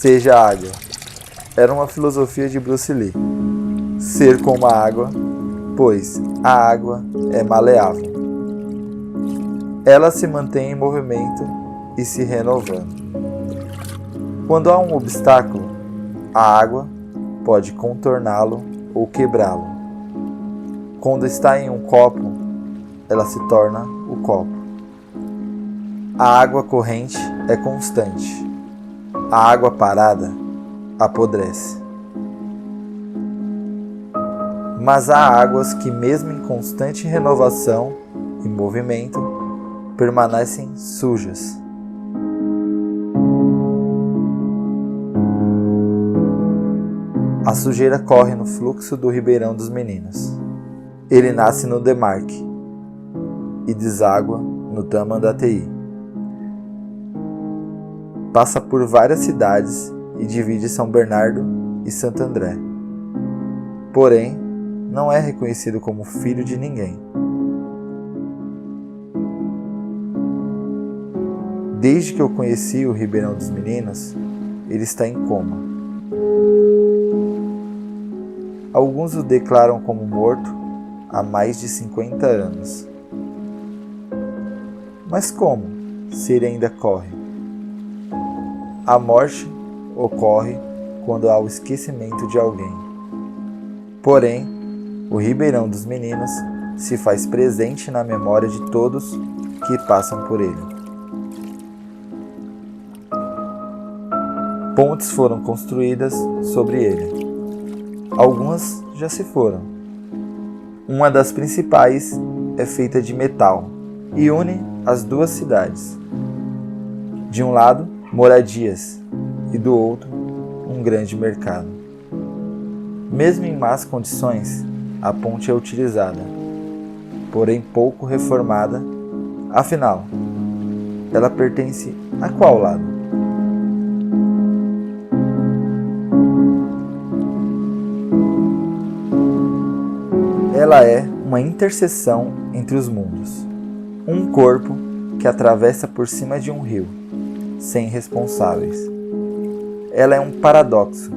Seja água. Era uma filosofia de Bruce Lee. Ser como a água, pois a água é maleável. Ela se mantém em movimento e se renovando. Quando há um obstáculo, a água pode contorná-lo ou quebrá-lo. Quando está em um copo, ela se torna o copo. A água corrente é constante. A água parada apodrece. Mas há águas que, mesmo em constante renovação e movimento, permanecem sujas. A sujeira corre no fluxo do Ribeirão dos Meninos. Ele nasce no Demarque e deságua no Tamanduateí. Passa por várias cidades e divide São Bernardo e Santo André. Porém, não é reconhecido como filho de ninguém. Desde que eu conheci o Ribeirão dos Meninos, ele está em coma. Alguns o declaram como morto há mais de 50 anos. Mas como, se ele ainda corre? A morte ocorre quando há o esquecimento de alguém. Porém, o Ribeirão dos Meninos se faz presente na memória de todos que passam por ele. Pontes foram construídas sobre ele. Algumas já se foram. Uma das principais é feita de metal e une as duas cidades. De um lado, moradias, e do outro, um grande mercado. Mesmo em más condições, a ponte é utilizada, porém pouco reformada. Afinal, ela pertence a qual lado? Ela é uma interseção entre os mundos, um corpo que atravessa por cima de um rio, sem responsáveis. Ela é um paradoxo,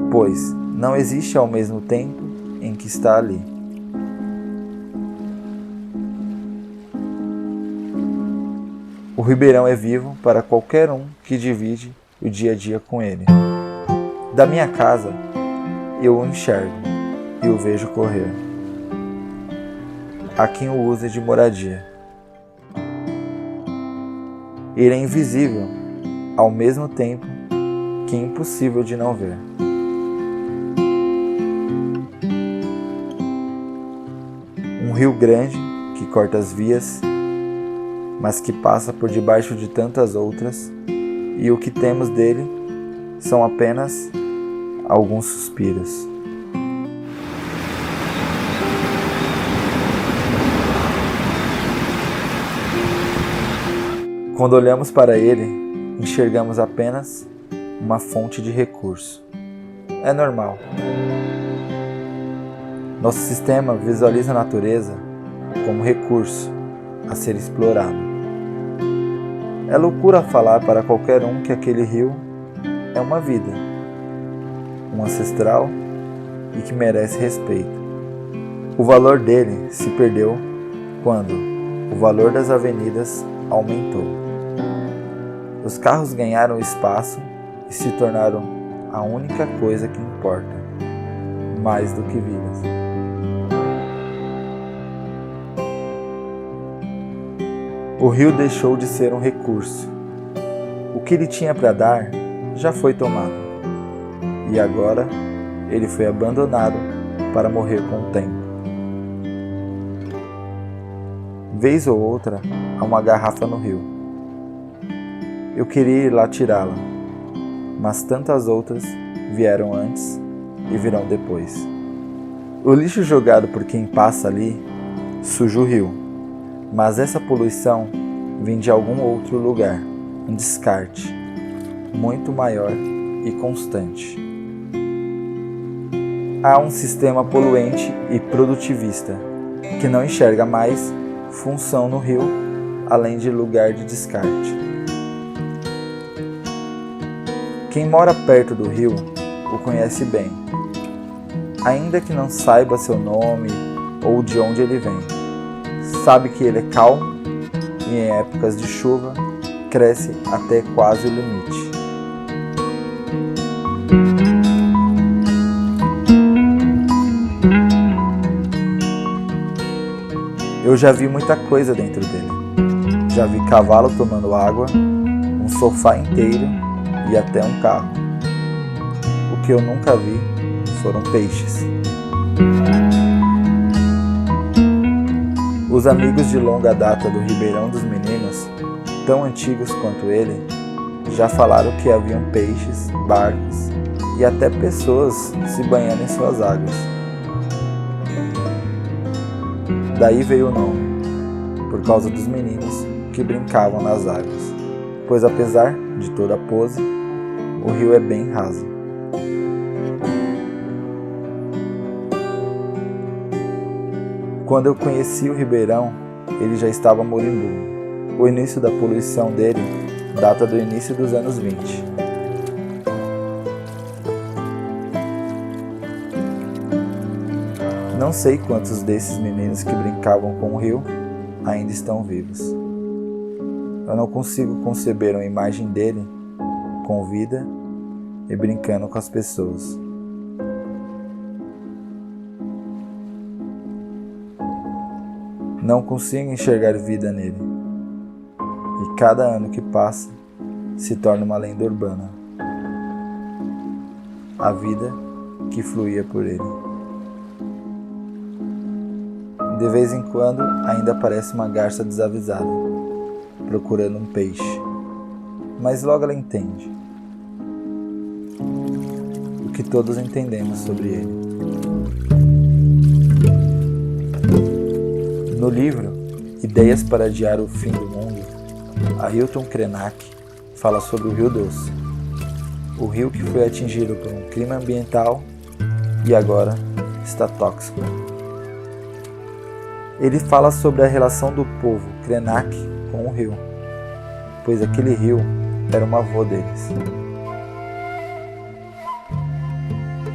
pois não existe ao mesmo tempo em que está ali. O Ribeirão é vivo para qualquer um que divide o dia a dia com ele. Da minha casa, eu o enxergo e o vejo correr. Há quem o use de moradia. Ele é invisível, ao mesmo tempo que impossível de não ver. Um rio grande que corta as vias, mas que passa por debaixo de tantas outras, e o que temos dele são apenas alguns suspiros. Quando olhamos para ele, enxergamos apenas uma fonte de recurso. É normal. Nosso sistema visualiza a natureza como recurso a ser explorado. É loucura falar para qualquer um que aquele rio é uma vida, um ancestral e que merece respeito. O valor dele se perdeu quando o valor das avenidas aumentou. Os carros ganharam espaço e se tornaram a única coisa que importa, mais do que vidas. O rio deixou de ser um recurso. O que ele tinha para dar já foi tomado. E agora ele foi abandonado para morrer com o tempo. Vez ou outra, há uma garrafa no rio. Eu queria ir lá tirá-la, mas tantas outras vieram antes e virão depois. O lixo jogado por quem passa ali suja o rio, mas essa poluição vem de algum outro lugar, um descarte muito maior e constante. Há um sistema poluente e produtivista que não enxerga mais função no rio além de lugar de descarte. Quem mora perto do rio o conhece bem, ainda que não saiba seu nome ou de onde ele vem. Sabe que ele é calmo e em épocas de chuva cresce até quase o limite. Eu já vi muita coisa dentro dele. Já vi cavalo tomando água, um sofá inteiro e até um carro. O que eu nunca vi foram peixes. Os amigos de longa data do Ribeirão dos Meninos, tão antigos quanto ele, já falaram que haviam peixes, barcos e até pessoas se banhando em suas águas. Daí veio o nome, por causa dos meninos que brincavam nas águas, pois apesar de toda a pose, o rio é bem raso. Quando eu conheci o Ribeirão, ele já estava moribundo. O início da poluição dele data do início dos anos 20. Não sei quantos desses meninos que brincavam com o rio ainda estão vivos. Eu não consigo conceber uma imagem dele com vida e brincando com as pessoas. Não consigo enxergar vida nele. E cada ano que passa se torna uma lenda urbana. A vida que fluía por ele. De vez em quando ainda aparece uma garça desavisada, procurando um peixe, mas logo ela entende o que todos entendemos sobre ele. No livro Ideias para Adiar o Fim do Mundo, Ailton Krenak fala sobre o Rio Doce, o rio que foi atingido por um crime ambiental e agora está tóxico. Ele fala sobre a relação do povo Krenak com o rio, pois aquele rio era um avô deles.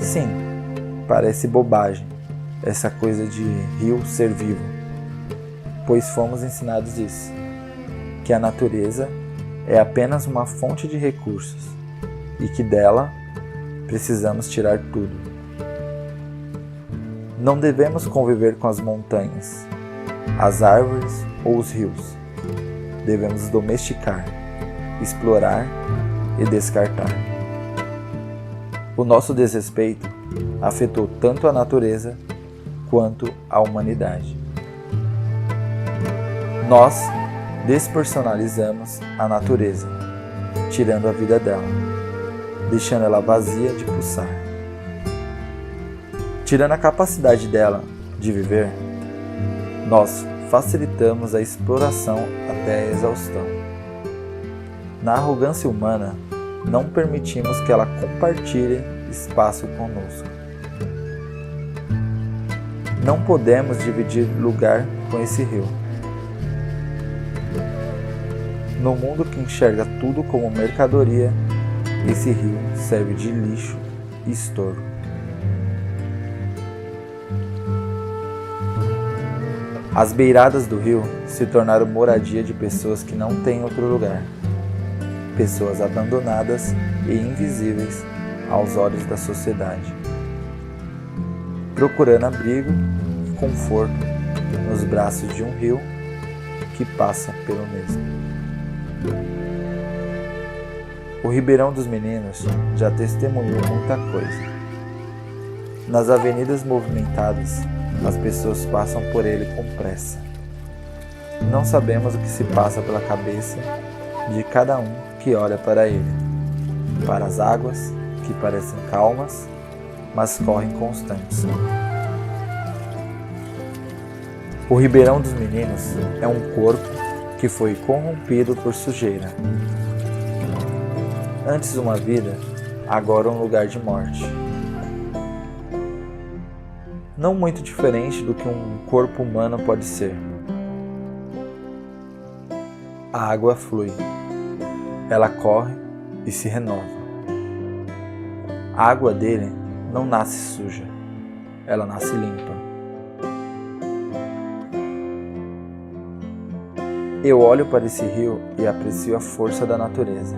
Sim, parece bobagem essa coisa de rio ser vivo, pois fomos ensinados isso, que a natureza é apenas uma fonte de recursos e que dela precisamos tirar tudo. Não devemos conviver com as montanhas, as árvores ou os rios. Devemos domesticar, explorar e descartar. O nosso desrespeito afetou tanto a natureza quanto a humanidade. Nós despersonalizamos a natureza, tirando a vida dela, deixando ela vazia de pulsar. Tirando a capacidade dela de viver, nós facilitamos a exploração até a exaustão. Na arrogância humana, não permitimos que ela compartilhe espaço conosco. Não podemos dividir lugar com esse rio. No mundo que enxerga tudo como mercadoria, esse rio serve de lixo e estorvo. As beiradas do rio se tornaram moradia de pessoas que não têm outro lugar. Pessoas abandonadas e invisíveis aos olhos da sociedade. Procurando abrigo e conforto nos braços de um rio que passa pelo mesmo. O Ribeirão dos Meninos já testemunhou muita coisa. Nas avenidas movimentadas, as pessoas passam por ele com pressa. Não sabemos o que se passa pela cabeça de cada um que olha para ele, para as águas que parecem calmas, mas correm constantes. O Ribeirão dos Meninos é um corpo que foi corrompido por sujeira. Antes uma vida, agora um lugar de morte. Não muito diferente do que um corpo humano pode ser. A água flui, ela corre e se renova. A água dele não nasce suja, ela nasce limpa. Eu olho para esse rio e aprecio a força da natureza,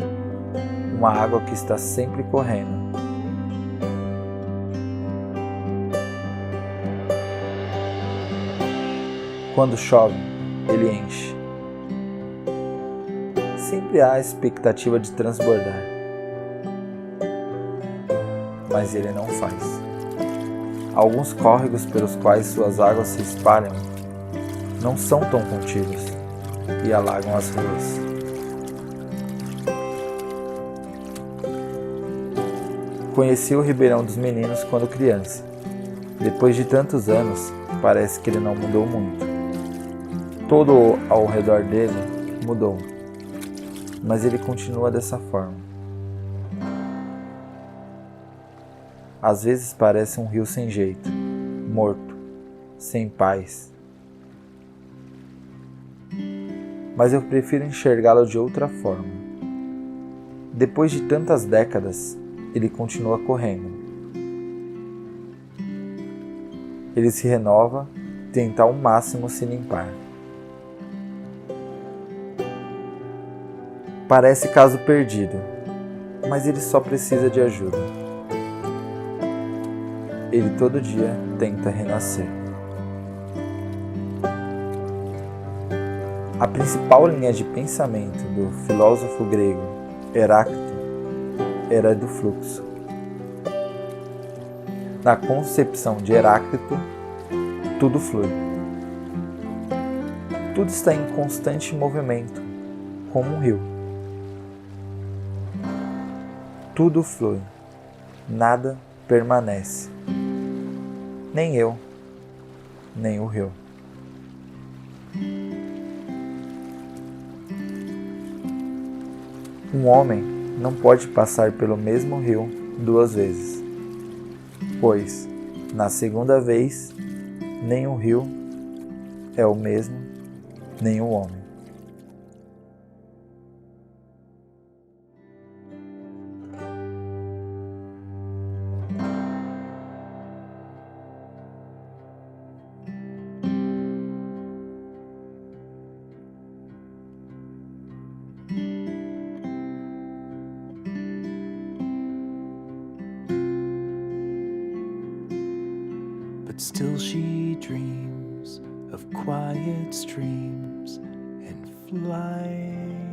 uma água que está sempre correndo. Quando chove, ele enche. Sempre há a expectativa de transbordar, mas ele não faz. Alguns córregos pelos quais suas águas se espalham não são tão contidos e alagam as ruas. Conheci o Ribeirão dos Meninos quando criança. Depois de tantos anos, parece que ele não mudou muito. Todo ao redor dele mudou, mas ele continua dessa forma. Às vezes parece um rio sem jeito, morto, sem paz. Mas eu prefiro enxergá-lo de outra forma. Depois de tantas décadas, ele continua correndo. Ele se renova, tenta ao máximo se limpar. Parece caso perdido, mas ele só precisa de ajuda. Ele todo dia tenta renascer. A principal linha de pensamento do filósofo grego Heráclito era do fluxo. Na concepção de Heráclito, tudo flui. Tudo está em constante movimento, como um rio. Tudo flui, nada permanece. Nem eu, nem o rio. Um homem não pode passar pelo mesmo rio duas vezes, pois, na segunda vez, nem o rio é o mesmo, nem o homem. But still she dreams of quiet streams and flying.